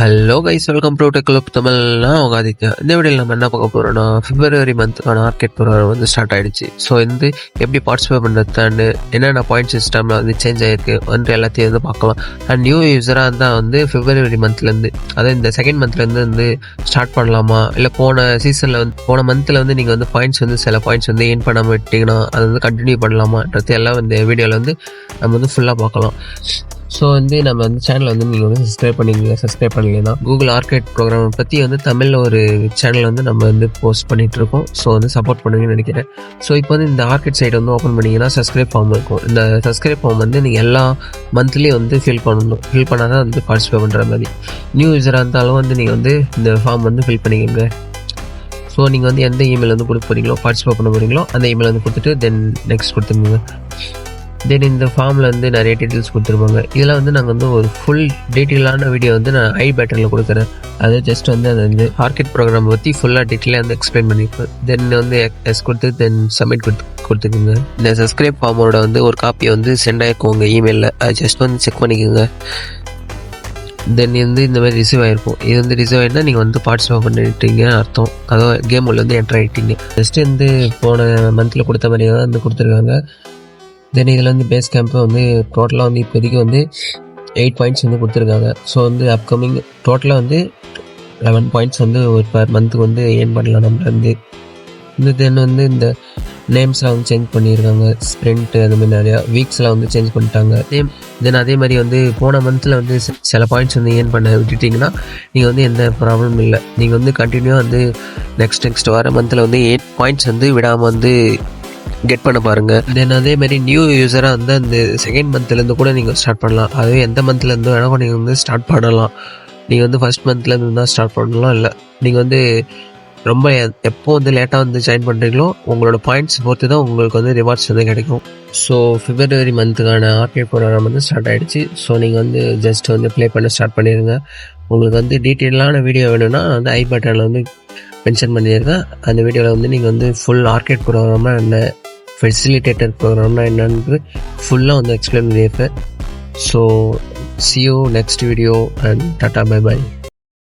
Hello guys, welcome to tech club Tamil. நான் உங்க ஆதித்யா. இந்த வீடியோவில் நம்ம என்ன பார்க்க போகிறோம்னா, பிப்ரவரி மந்த்துக்கான ஆர்கேட் ப்ரோக்ராம் வந்து ஸ்டார்ட் ஆகிடுச்சு. ஸோ வந்து எப்படி பார்ட்டிசிபேட் பண்ணுறது, என்னென்ன பாயிண்ட் சிஸ்டமில் வந்து சேஞ்ச் ஆகிருக்கு வந்து எல்லாத்தையும் வந்து பார்க்கலாம். அண்ட் நியூ யூஸராக இருந்தால் வந்து பிப்ரவரி மந்த்லேருந்து, அதாவது இந்த செகண்ட் மந்த்லேருந்து வந்து ஸ்டார்ட் பண்ணலாமா, இல்லை போன சீசனில் வந்து போன மந்தில் வந்து நீங்கள் வந்து பாயிண்ட்ஸ் வந்து சில பாயிண்ட்ஸ் வந்து ஏன் பண்ணாமல் விட்டிங்கன்னா அதை வந்து கண்டினியூ பண்ணலாமான்றது எல்லாம் இந்த வீடியோவில் வந்து நம்ம வந்து ஃபுல்லாக பார்க்கலாம். ஸோ வந்து நம்ம வந்து சேனலை வந்து நீங்கள் வந்து சப்ஸ்கிரைப் பண்ணலைன்னா கூகுள் ஆர்கேட் ப்ரோக்ராம் பற்றி வந்து தமிழில் ஒரு சேனல் வந்து நம்ம வந்து போஸ்ட் பண்ணிகிட்ருக்கோம். ஸோ வந்து சப்போர்ட் பண்ணுங்கன்னு நினைக்கிறேன். ஸோ இப்போ வந்து இந்த ஆர்கேட் சைட் வந்து ஓப்பன் பண்ணிங்கன்னா சப்ஸ்கிரைப் ஃபார்ம் இருக்கும். இந்த சப்ஸ்கிரைப் ஃபார்ம் வந்து நீங்கள் எல்லா மந்த்லேயும் வந்து ஃபில் பண்ணால் தான் வந்து பார்ட்டிசிபேட் பண்ணுற மாதிரி. நியூ யூஸராக இருந்தாலும் வந்து நீங்கள் வந்து இந்த ஃபார்ம் வந்து ஃபில் பண்ணிக்கோங்க. ஸோ நீங்கள் வந்து எந்த இமெயில் வந்து கொடுக்க போகிறீங்களோ, பார்ட்டிசிபேட் பண்ண போகிறீங்களோ அந்த இமெயில் வந்து கொடுத்துட்டு தென் நெக்ஸ்ட் கொடுத்துருங்க. தென் இந்த ஃபார்மில் வந்து நிறைய டீட்டெயில்ஸ் கொடுத்துருப்பாங்க. இதில் வந்து நாங்கள் வந்து ஒரு ஃபுல் டீட்டெயிலான வீடியோ வந்து நான் ஐ பேட்டனில் கொடுக்குறேன். அது ஜஸ்ட் வந்து அது வந்து ஆர்கேட் ப்ரோக்ராம் பற்றி ஃபுல்லாக டீட்டெயிலாக வந்து எக்ஸ்பிளைன் பண்ணியிருப்பேன். தென் வந்து எஸ் கொடுத்து தென் சப்மிட் கொடுத்துக்குங்க. இந்த சப்ஸ்கிரைப் ஃபார்மோட வந்து ஒரு காப்பியை வந்து சென்ட் ஆகிருக்கும் உங்கள் இமெயிலில். அது ஜஸ்ட் வந்து செக் பண்ணிக்கோங்க. தென் வந்து இந்த மாதிரி ரிசீவ் ஆகிருக்கும். இது வந்து ரிசீவ் ஆகிட்டா நீங்கள் வந்து பார்ட்டிசிபேட் பண்ணிட்டீங்கன்னு அர்த்தம். அதாவது கேம் உள்ள வந்து என்ட்ரு ஆகிட்டீங்க. ஜஸ்ட்டு வந்து போன மந்தில் கொடுத்த மாதிரி தான் வந்து கொடுத்துருக்காங்க. தென் இதில் வந்து பேஸ் கேம்ப்பு வந்து டோட்டலாக வந்து இப்போதைக்கு வந்து 8 பாயிண்ட்ஸ் வந்து கொடுத்துருக்காங்க. ஸோ வந்து அப்கமிங் டோட்டலாக வந்து 11 பாயிண்ட்ஸ் வந்து ஒரு பர் மந்த்துக்கு வந்து ஏர்ன் பண்ணலாம் நம்ம வந்து. தென் வந்து இந்த நேம்ஸ்லாம் வந்து சேஞ்ச் பண்ணியிருக்காங்க. ஸ்ப்ரிண்ட்டு அது மாதிரி நிறையா வீக்ஸ்லாம் வந்து சேஞ்ச் பண்ணிட்டாங்க. தென் அதே மாதிரி வந்து போன மந்தில் வந்து சில பாயிண்ட்ஸ் வந்து ஏர்ன் பண்ண விட்டுட்டிங்கன்னா நீங்கள் வந்து எந்த ப்ராப்ளமும் இல்லை. நீங்கள் வந்து கண்டினியூவாக வந்து நெக்ஸ்ட் வர மந்தில் வந்து 8 பாயிண்ட்ஸ் வந்து விடாமல் வந்து கெட் பண்ண பாருங்கள். தென் அதே மாதிரி நியூ யூஸராக வந்து அந்த செகண்ட் மந்த்லேருந்து கூட நீங்கள் ஸ்டார்ட் பண்ணலாம். அதுவே எந்த மந்த்லேருந்து வேணால் நீங்கள் வந்து ஸ்டார்ட் பண்ணலாம். நீங்கள் வந்து ஃபஸ்ட் மந்த்லேருந்து தான் ஸ்டார்ட் பண்ணலாம். இல்லை நீங்கள் வந்து ரொம்ப எப்போ வந்து லேட்டாக வந்து ஜாயின் பண்ணுறீங்களோ உங்களோட பாயிண்ட்ஸ் பொறுத்து தான் உங்களுக்கு வந்து ரிவார்ட்ஸ் வந்து கிடைக்கும். ஸோ பிப்ரவரி மந்த்துக்கான ஆர்கேட் ப்ரோக்ராம் வந்து ஸ்டார்ட் ஆகிடுச்சு. ஸோ நீங்கள் வந்து ஜஸ்ட் வந்து ப்ளே பண்ண ஸ்டார்ட் பண்ணிடுங்க. உங்களுக்கு வந்து டீட்டெயிலான வீடியோ வேணும்னா வந்து ஐ பட்டனில் வந்து மென்ஷன் பண்ணியிருக்கேன். அந்த வீடியோவில் வந்து நீங்கள் வந்து ஃபுல் ஆர்கேட் ப்ரோக்ராம்னா என்ன, ஃபெசிலிட்டேட்டர் ப்ரோக்ராம்னா என்னன்னு ஃபுல்லாக வந்து எக்ஸ்பிளைன் பண்ணியிருப்பேன். So see you next video and tata bye bye.